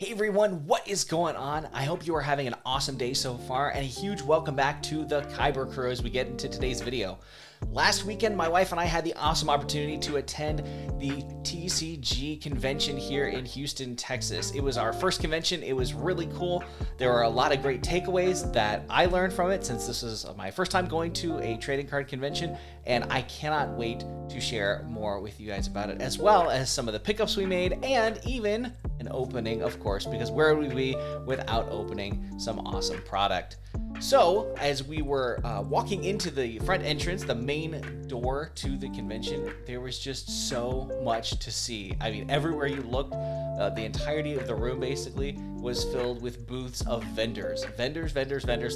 Hey everyone, what is going on? I hope you are having an awesome day so far, and a huge welcome back to the Kybur crew as we get into today's video. Last weekend, my wife and I had the awesome opportunity to attend the TCG Convention here in Houston, Texas. It was our first convention. It was really cool. There were a lot of great takeaways that I learned from it, since this is my first time going to a trading card convention, and I cannot wait to share more with you guys about it, as well as some of the pickups we made, and even an opening, of course, because where would we be without opening some awesome product? So, as we were walking into the front entrance, the main door to the convention, there was just so much to see. I mean, everywhere you looked, the entirety of the room basically was filled with booths of vendors,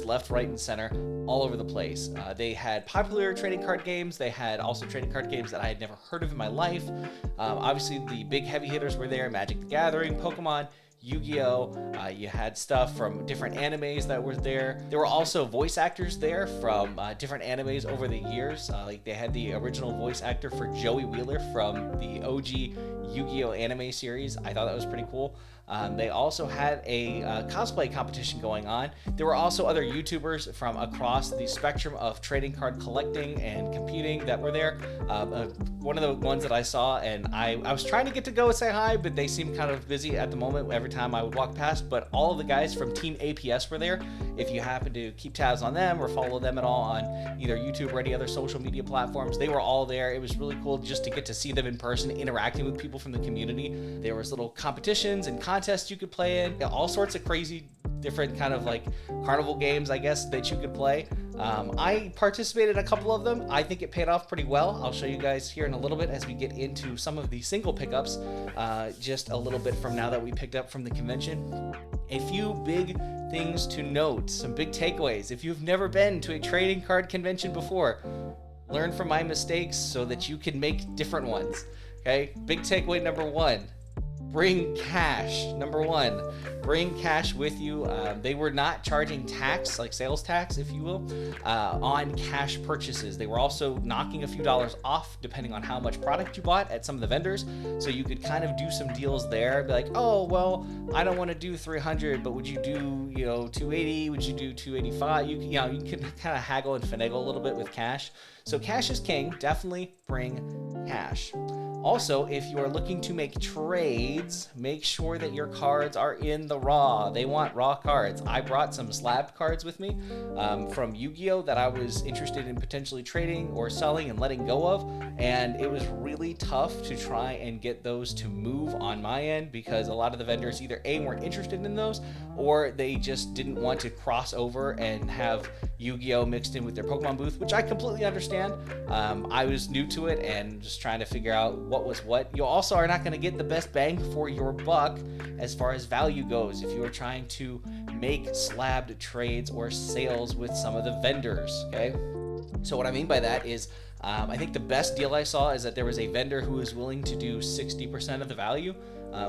left, right, and center, all over the place. They had popular trading card games. They had also trading card games that I had never heard of in my life. Obviously, the big heavy hitters were there: Magic the Gathering, Pokemon, Yu-Gi-Oh! You had stuff from different animes that were there. There were also voice actors there from different animes over the years. Like they had the original voice actor for Joey Wheeler from the OG Yu-Gi-Oh! Anime series. I thought that was pretty cool. They also had a cosplay competition going on. There were also other YouTubers from across the spectrum of trading card collecting and competing that were there. One of the ones that I saw, and I was trying to get to go and say hi, but they seemed kind of busy at the moment every time I would walk past. But all of the guys from Team APS were there. If you happen to keep tabs on them or follow them at all on either YouTube or any other social media platforms, they were all there. It was really cool just to get to see them in person, interacting with people from the community. There was little competitions and contests you could play in, all sorts of crazy different kind of like carnival games, I guess, that you could play. I participated in a couple of them. I think it paid off pretty well. I'll show you guys here in a little bit as we get into some of the single pickups just a little bit from now that we picked up from the convention. A few big things to note, some big takeaways. If you've never been to a trading card convention before, learn from my mistakes so that you can make different ones. Okay, big takeaway number one: bring cash. Number one, bring cash with you. They were not charging tax, like sales tax, if you will, on cash purchases. They were also knocking a few dollars off depending on how much product you bought at some of the vendors. So you could kind of do some deals there. Be like, oh, well, I don't want to do 300, but would you do, 280? Would you do 285? You can kind of haggle and finagle a little bit with cash. So cash is king. Definitely bring cash. Also, if you are looking to make trades, make sure that your cards are in the raw. They want raw cards. I brought some slab cards with me from Yu-Gi-Oh! That I was interested in potentially trading or selling and letting go of, and it was really tough to try and get those to move on my end because a lot of the vendors either A, weren't interested in those, or they just didn't want to cross over and have Yu-Gi-Oh! Mixed in with their Pokemon booth, which I completely understand. I was new to it and just trying to figure out what was what. You also are not going to get the best bang for your buck as far as value goes if you are trying to make slabbed trades or sales with some of the vendors. Okay, so what I mean by that is I think the best deal I saw is that there was a vendor who was willing to do 60% of the value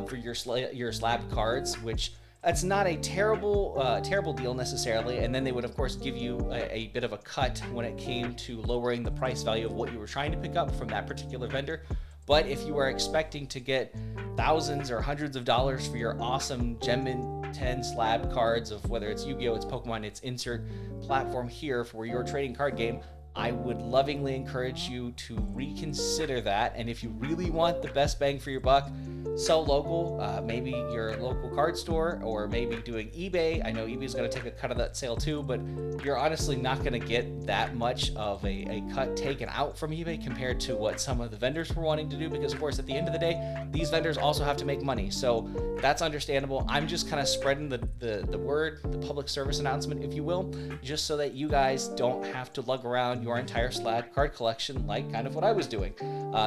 for your slab cards, which that's not a terrible deal necessarily. And then they would, of course, give you a bit of a cut when it came to lowering the price value of what you were trying to pick up from that particular vendor. But if you are expecting to get thousands or hundreds of dollars for your awesome Gem Mint 10 slab cards of whether it's Yu-Gi-Oh!, it's Pokemon, it's insert platform here for your trading card game, I would lovingly encourage you to reconsider that. And if you really want the best bang for your buck, sell local, maybe your local card store, or maybe doing eBay. I know eBay is going to take a cut of that sale too, but you're honestly not going to get that much of a cut taken out from eBay compared to what some of the vendors were wanting to do, because of course at the end of the day, these vendors also have to make money. So that's understandable. I'm just kind of spreading the word, the public service announcement, if you will, just so that you guys don't have to lug around your entire slab card collection like kind of what I was doing.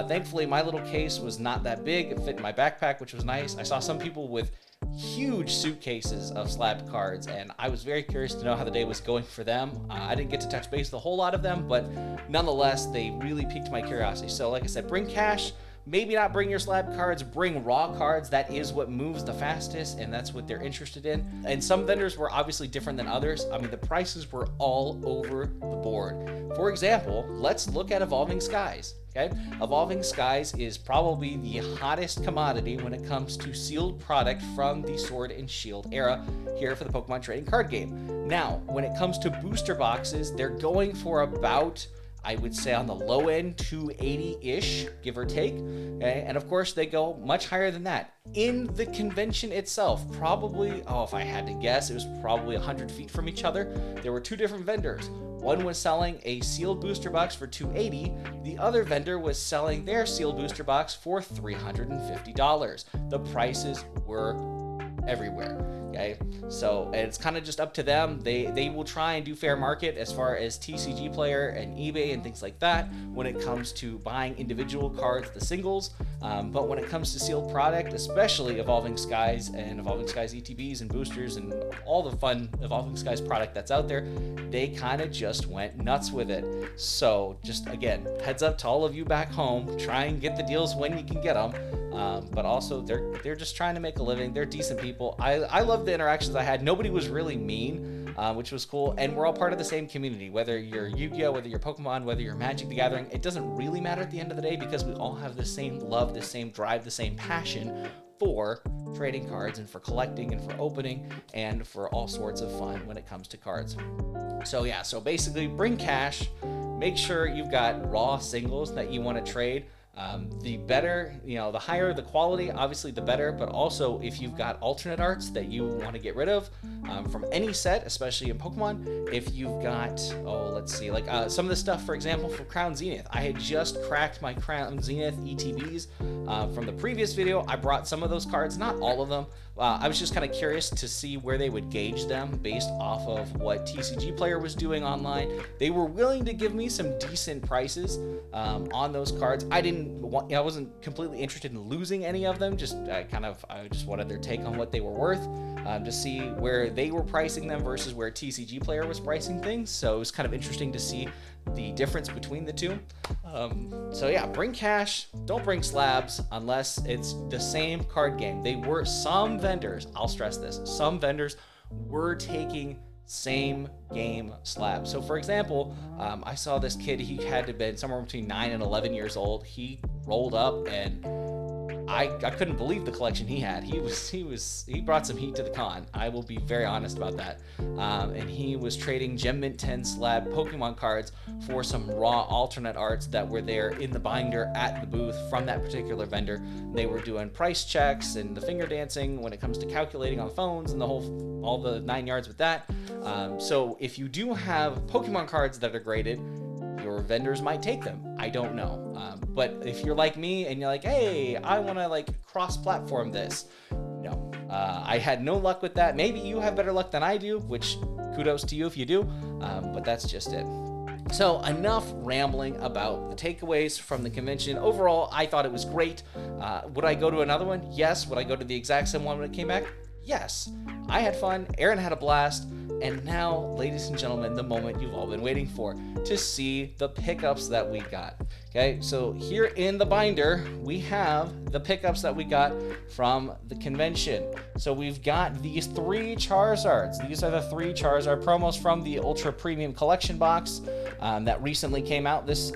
Thankfully, my little case was not that big. It fit in my backpack, which was nice. I saw some people with huge suitcases of slabbed cards, and I was very curious to know how the day was going for them. I didn't get to touch base with a whole lot of them, but nonetheless, they really piqued my curiosity. So like I said, bring cash. Maybe not bring your slab cards, bring raw cards. That is what moves the fastest, and that's what they're interested in. And some vendors were obviously different than others. I mean, the prices were all over the board. For example, let's look at Evolving Skies. Okay, Evolving Skies is probably the hottest commodity when it comes to sealed product from the Sword and Shield era here for the Pokemon trading card game. Now, when it comes to booster boxes, they're going for about, I would say on the low end, 280-ish, give or take. Okay? And of course, they go much higher than that. In the convention itself, probably, if I had to guess, it was probably 100 feet from each other. There were two different vendors. One was selling a sealed booster box for $280. The other vendor was selling their sealed booster box for $350. The prices were everywhere. Okay, so it's kind of just up to them. They will try and do fair market as far as TCG Player and eBay and things like that when it comes to buying individual cards, the singles. But when it comes to sealed product, especially Evolving Skies and Evolving Skies ETBs and boosters and all the fun Evolving Skies product that's out there, they kind of just went nuts with it. So just again, heads up to all of you back home, try and get the deals when you can get them. But also they're just trying to make a living. They're decent people. I love the interactions I had. Nobody was really mean, which was cool. And we're all part of the same community, whether you're Yu-Gi-Oh, whether you're Pokemon, whether you're Magic the Gathering. It doesn't really matter at the end of the day because we all have the same love, the same drive, the same passion for trading cards and for collecting and for opening and for all sorts of fun when it comes to cards. So yeah, so basically bring cash, make sure you've got raw singles that you want to trade. The better, the higher the quality, obviously the better, but also if you've got alternate arts that you want to get rid of from any set, especially in Pokemon, if you've got, let's see, like some of the stuff, for example, from Crown Zenith. I had just cracked my Crown Zenith ETBs from the previous video. I brought some of those cards, not all of them. I was just kind of curious to see where they would gauge them based off of what TCG Player was doing online. They were willing to give me some decent prices on those cards. I wasn't completely interested in losing any of them. I just wanted their take on what they were worth to see where they were pricing them versus where TCG Player was pricing things. So it was kind of interesting to see the difference between the two. So yeah, bring cash, don't bring slabs unless it's the same card game. Some vendors, I'll stress this, some vendors were taking same game slabs. So for example, I saw this kid, he had to have been somewhere between 9 and 11 years old. He rolled up and I couldn't believe the collection he had. He brought some heat to the con. I will be very honest about that. And he was trading Gem Mint 10 slab Pokemon cards for some raw alternate arts that were there in the binder at the booth from that particular vendor. They were doing price checks and the finger dancing when it comes to calculating on phones and all the 9 yards with that. So if you do have Pokemon cards that are graded, your vendors might take them. I don't know. But if you're like me and you're like, hey, I want to cross-platform this, no. I had no luck with that. Maybe you have better luck than I do, which kudos to you if you do, but that's just it. So enough rambling about the takeaways from the convention. Overall, I thought it was great. Would I go to another one? Yes. Would I go to the exact same one when it came back? Yes. I had fun. Aaron had a blast. And now, ladies and gentlemen, the moment you've all been waiting for, to see the pickups that we got. Okay, so here in the binder, we have the pickups that we got from the convention. So we've got these 3 Charizards. These are the 3 Charizard promos from the Ultra Premium Collection box that recently came out this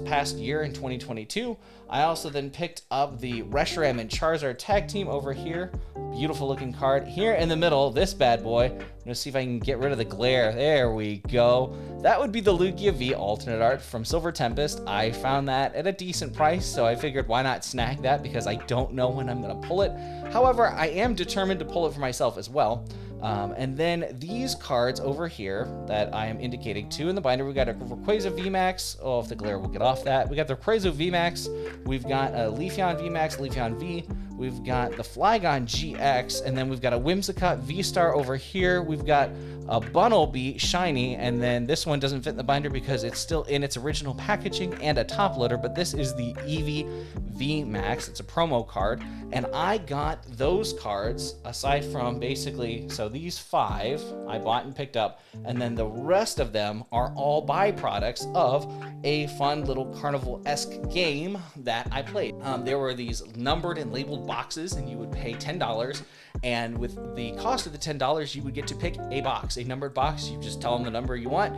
past year in 2022. I also then picked up the Reshiram and Charizard Tag Team over here. Beautiful looking card. Here in the middle, this bad boy. I'm gonna see if I can get rid of the glare. There we go. That would be the Lugia V alternate art from Silver Tempest. I found that at a decent price, so I figured why not snag that because I don't know when I'm gonna pull it. However, I am determined to pull it for myself as well. And then these cards over here that I am indicating to in the binder, we got a Rayquaza VMAX. Oh, if the glare will get off that. We got the Rayquaza VMAX. We've got a Leafeon VMAX, Leafeon V. We've got the Flygon GX, and then we've got a Whimsicott V-Star over here. We've got a Bunnelby Shiny, and then this one doesn't fit in the binder because it's still in its original packaging and a top loader, but this is the Eevee VMAX. It's a promo card, and I got those cards aside from basically, so these 5 I bought and picked up, and then the rest of them are all byproducts of a fun little carnival-esque game that I played. There were these numbered and labeled boxes, and you would pay $10, and with the cost of the $10, you would get to pick a box, a numbered box. You just tell them the number you want.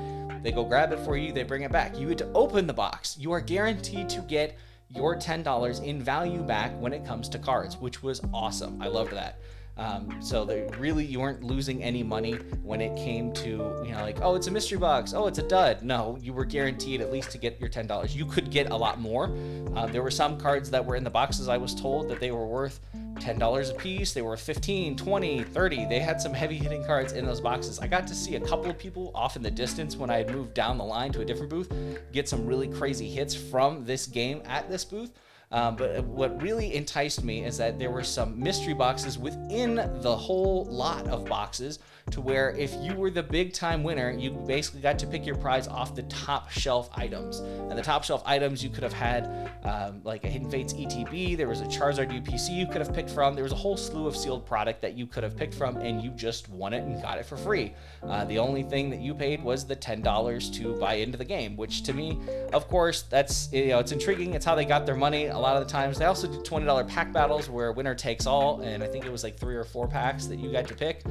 they go grab it for you, they bring it back. You get to open the box. You are guaranteed to get your $10 in value back when it comes to cards, which was awesome. I loved that. So you weren't losing any money when it came to, like, oh, it's a mystery box, oh, it's a dud. No, you were guaranteed at least to get your $10. You could get a lot more. There were some cards that were in the boxes, I was told, that they were worth $10 a piece. They were 15, 20, 30. They had some heavy hitting cards in those boxes. I got to see a couple of people off in the distance when I had moved down the line to a different booth get some really crazy hits from this game at this booth. But what really enticed me is that there were some mystery boxes within the whole lot of boxes, to where if you were the big time winner, you basically got to pick your prize off the top shelf items. And the top shelf items, you could have had like a Hidden Fates ETB, there was a Charizard UPC you could have picked from, there was a whole slew of sealed product that you could have picked from, and you just won it and got it for free. The only thing that you paid was the $10 to buy into the game, which to me, of course, that's, it's intriguing. It's how they got their money a lot of the times. They also did $20 pack battles where winner takes all, and I think it was like 3 or 4 packs that you got to pick.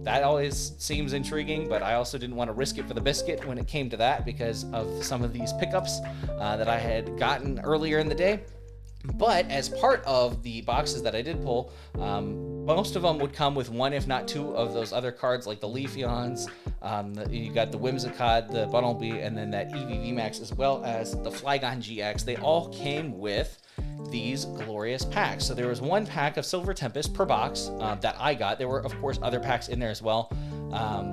That always seems intriguing, but I also didn't want to risk it for the biscuit when it came to that, because of some of these pickups that I had gotten earlier in the day. But as part of the boxes that I did pull, most of them would come with 1, if not 2 of those other cards, like the Leafeons, you got the Whimsicott, the Bunnelby, and then that EV VMAX, as well as the Flygon GX. They all came with these glorious packs. So there was 1 pack of Silver Tempest per box that I got. There were, of course, other packs in there as well.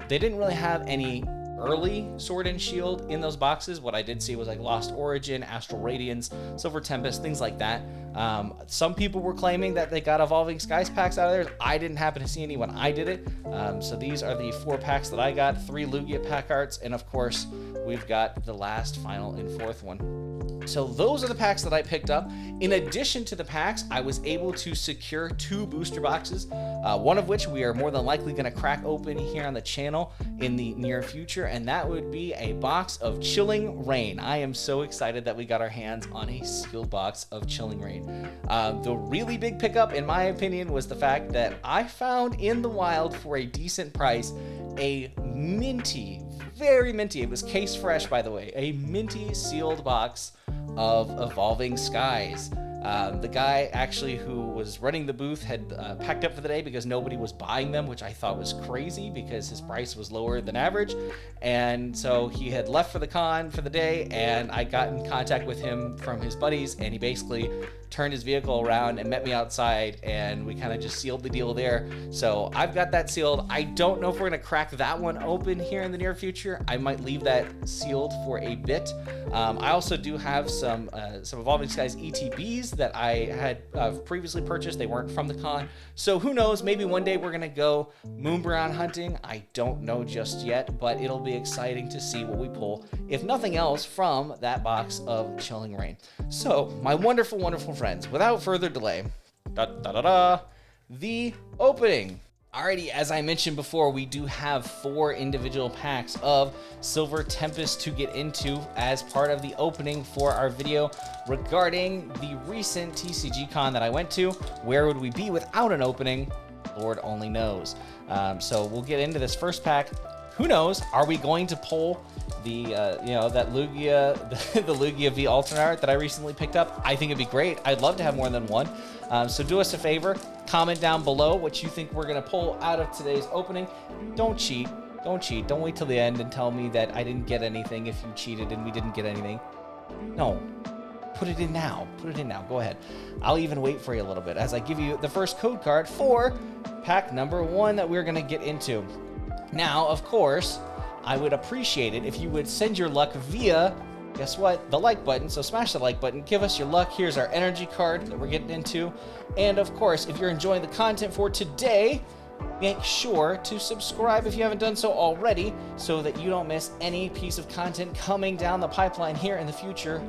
They didn't really have any early Sword and Shield in those boxes. What I did see was like Lost Origin, Astral Radiance, Silver Tempest, things like that. Some people were claiming that they got Evolving Skies packs out of there. I didn't happen to see any when I did it. So these are the 4 packs that I got, 3 Lugia pack arts, and of course, we've got the last, final, and 4th one. So those are the packs that I picked up. In addition to the packs, I was able to secure 2 booster boxes, one of which we are more than likely going to crack open here on the channel in the near future, and that would be a box of Chilling Reign. I am so excited that we got our hands on a sealed box of Chilling Reign. The really big pickup, in my opinion, was the fact that I found in the wild for a decent price a minty, very minty, it was case fresh, by the way, a minty sealed box of Evolving Skies. The guy actually who was running the booth had packed up for the day because nobody was buying them, which I thought was crazy because his price was lower than average. And so he had left for the con for the day, and I got in contact with him from his buddies, and he basically turned his vehicle around and met me outside, and we kind of just sealed the deal there. So I've got that sealed. I don't know if we're gonna crack that one open here in the near future. I might leave that sealed for a bit. I also do have some Evolving Skies ETBs that I had previously purchased. They weren't from the con, so who knows, maybe one day we're gonna go Moonbrowne hunting. I don't know just yet, but it'll be exciting to see what we pull, if nothing else, from that box of Chilling Reign. So my wonderful, wonderful friends, without further delay, the opening. Alrighty, as I mentioned before, we do have 4 individual packs of Silver Tempest to get into as part of the opening for our video regarding the recent TCG Con that I went to. Where would we be without an opening? Lord only knows. So we'll get into this first pack. Who knows? Are we going to pull the that Lugia, the Lugia V alternate art that I recently picked up? I think it'd be great. I'd love to have more than one. So do us a favor, comment down below what you think we're gonna pull out of today's opening. Don't cheat. Don't cheat. Don't wait till the end and tell me that I didn't get anything if you cheated and we didn't get anything. No. Put it in now. Put it in now. Go ahead. I'll even wait for you a little bit as I give you the first code card for pack number 1 that we're gonna get into. Now, of course, I would appreciate it if you would send your luck via, guess what, the like button. So smash the like button, give us your luck. Here's our energy card that we're getting into. And of course, if you're enjoying the content for today, make sure to subscribe if you haven't done so already, so that you don't miss any piece of content coming down the pipeline here in the future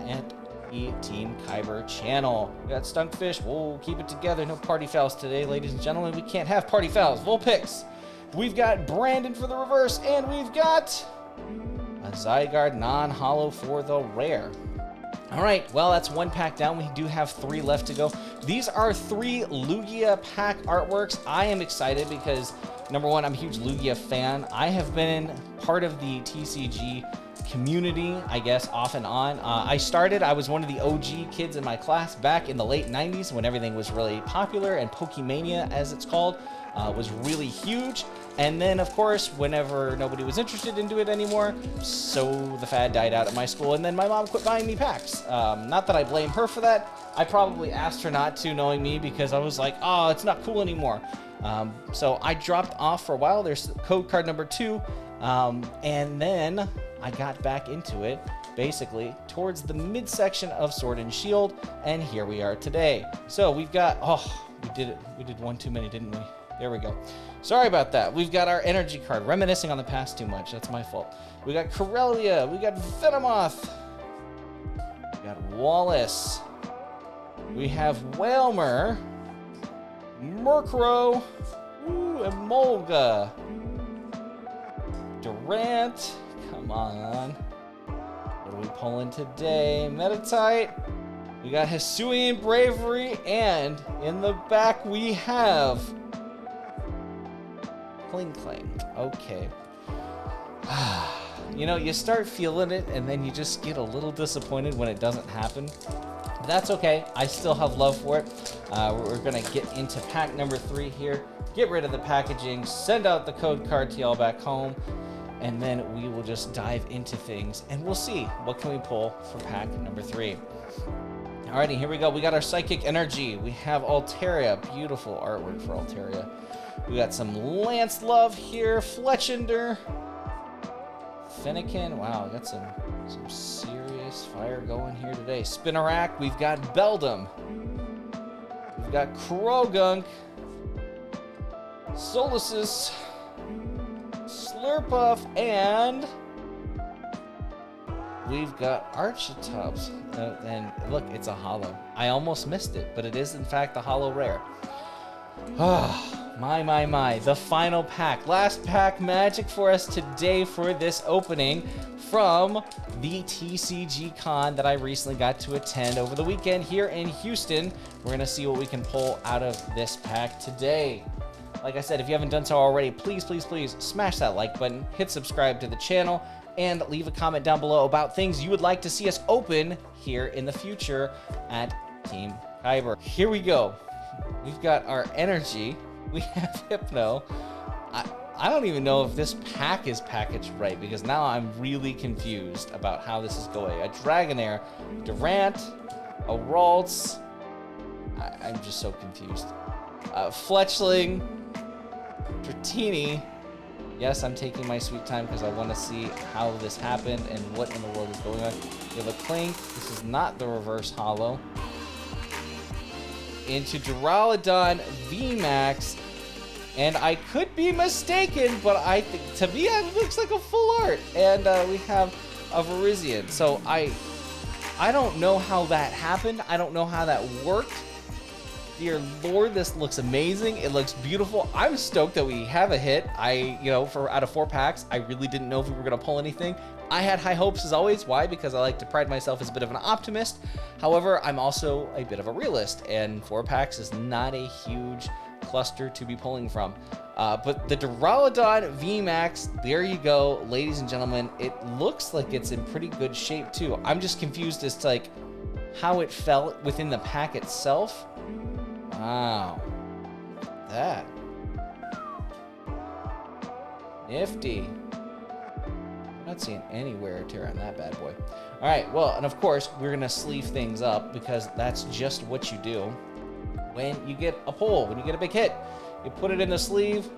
at the Team Kybur channel. We got Stunkfish. We'll keep it together. No party fouls today, ladies and gentlemen. We can't have party fouls. Full picks. We've got Brandon for the reverse, and we've got a Zygarde non-holo for the rare. All right, well, that's 1 pack down. We do have 3 left to go. These are 3 Lugia pack artworks. I am excited because Number one, I'm a huge Lugia fan. I have been part of the TCG community, I guess, off and on. I was one of the OG kids in my class back in the late 90s when everything was really popular, and Pokemania, as it's called, was really huge. And then, of course, whenever nobody was interested in doing it anymore, so the fad died out at my school, and then my mom quit buying me packs. Not that I blame her for that. I probably asked her not to, knowing me, because I was like, oh, it's not cool anymore. So I dropped off for a while. There's code card number 2. And then I got back into it, basically, towards the midsection of Sword and Shield, and here we are today. So we've got, we did it. We did one too many, didn't we? There we go. Sorry about that. We've got our energy card, reminiscing on the past too much. That's my fault. We got Corellia. We got Venomoth. We got Wallace. We have Whalmer. Murkrow. Ooh, and Molga. Durant. Come on. What are we pulling today? Metatite. We got Hisuian Bravery. And in the back we have Kling. Okay. You know, you start feeling it, and then you just get a little disappointed when it doesn't happen. But that's okay. I still have love for it. We're going to get into pack number 3 here. Get rid of the packaging. Send out the code card to y'all back home. And then we will just dive into things, and we'll see what can we pull for pack number 3. Alrighty, here we go. We got our Psychic Energy. We have Altaria. Beautiful artwork for Altaria. We got some Lance Love here, Fletchender, Fennekin. Wow, we got some serious fire going here today. Spinarak. We've got Beldum. We've got Krogunk, Solaces, Slurpuff, and we've got Archeops. And look, it's a holo. I almost missed it, but it is in fact a holo rare. Ah. My. The final pack. Last pack magic for us today for this opening from the TCG Con that I recently got to attend over the weekend here in Houston. We're going to see what we can pull out of this pack today. Like I said, if you haven't done so already, please smash that like button, hit subscribe to the channel, and leave a comment down below about things you would like to see us open here in the future at Team Kybur. Here we go. We've got our energy. We have Hypno. I don't even know if this pack is packaged right, because now I'm really confused about how this is going. A Dragonair, Durant, a Ralts. I'm just so confused. Fletchling, Dratini. Yes, I'm taking my sweet time because I want to see how this happened and what in the world is going on. We have a Clink. This is not the reverse holo. Into Duraludon VMAX, and I could be mistaken, but I think to me it looks like a full art. And we have a Virizion. So I don't know how that happened. I don't know how that worked. Dear Lord, this looks amazing. It looks beautiful. I'm stoked that we have a hit. For out of 4 packs, I really didn't know if we were gonna pull anything. I had high hopes as always. Why? Because I like to pride myself as a bit of an optimist. However, I'm also a bit of a realist, and 4 packs is not a huge cluster to be pulling from. But the Duraludon VMAX, there you go, ladies and gentlemen. It looks like it's in pretty good shape too. I'm just confused as to like how it felt within the pack itself. Wow, that nifty. I'm not seeing any wear or tear on that bad boy. All right, well, and of course, we're gonna sleeve things up because that's just what you do when you get a pull, when you get a big hit. You put it in the sleeve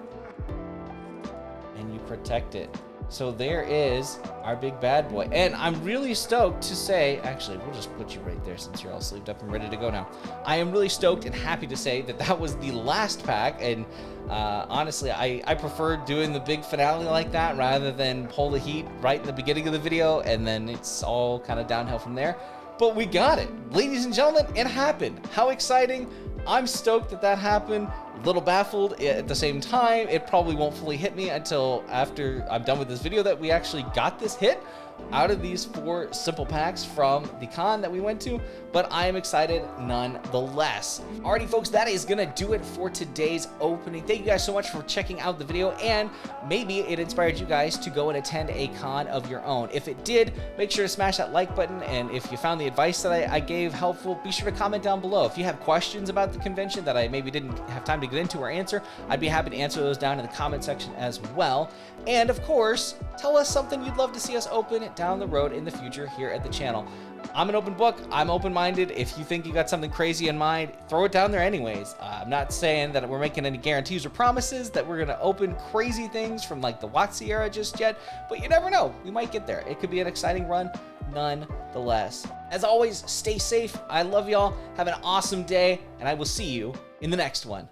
and you protect it. So there is our big bad boy. And I'm really stoked to say, actually, we'll just put you right there since you're all sleeved up and ready to go now. I am really stoked and happy to say that that was the last pack. And honestly, I prefer doing the big finale like that rather than pull the heat right in the beginning of the video and then it's all kind of downhill from there. But we got it. Ladies and gentlemen, it happened. How exciting. I'm stoked that that happened. A little baffled at the same time. It probably won't fully hit me until after I'm done with this video that we actually got this hit. out of these 4 simple packs from the con that we went to, but I am excited nonetheless. Alrighty folks, that is gonna do it for today's opening. Thank you guys so much for checking out the video, and maybe it inspired you guys to go and attend a con of your own. If it did, make sure to smash that like button, and if you found the advice that I gave helpful, be sure to comment down below. If you have questions about the convention that I maybe didn't have time to get into or answer, I'd be happy to answer those down in the comment section as well. And of course, tell us something you'd love to see us open down the road in the future here at the channel. I'm an open book. I'm open-minded. If you think you got something crazy in mind, throw it down there anyways. I'm not saying that we're making any guarantees or promises that we're going to open crazy things from like the WotC era just yet, but you never know. We might get there. It could be an exciting run nonetheless. As always, stay safe. I love y'all. Have an awesome day, and I will see you in the next one.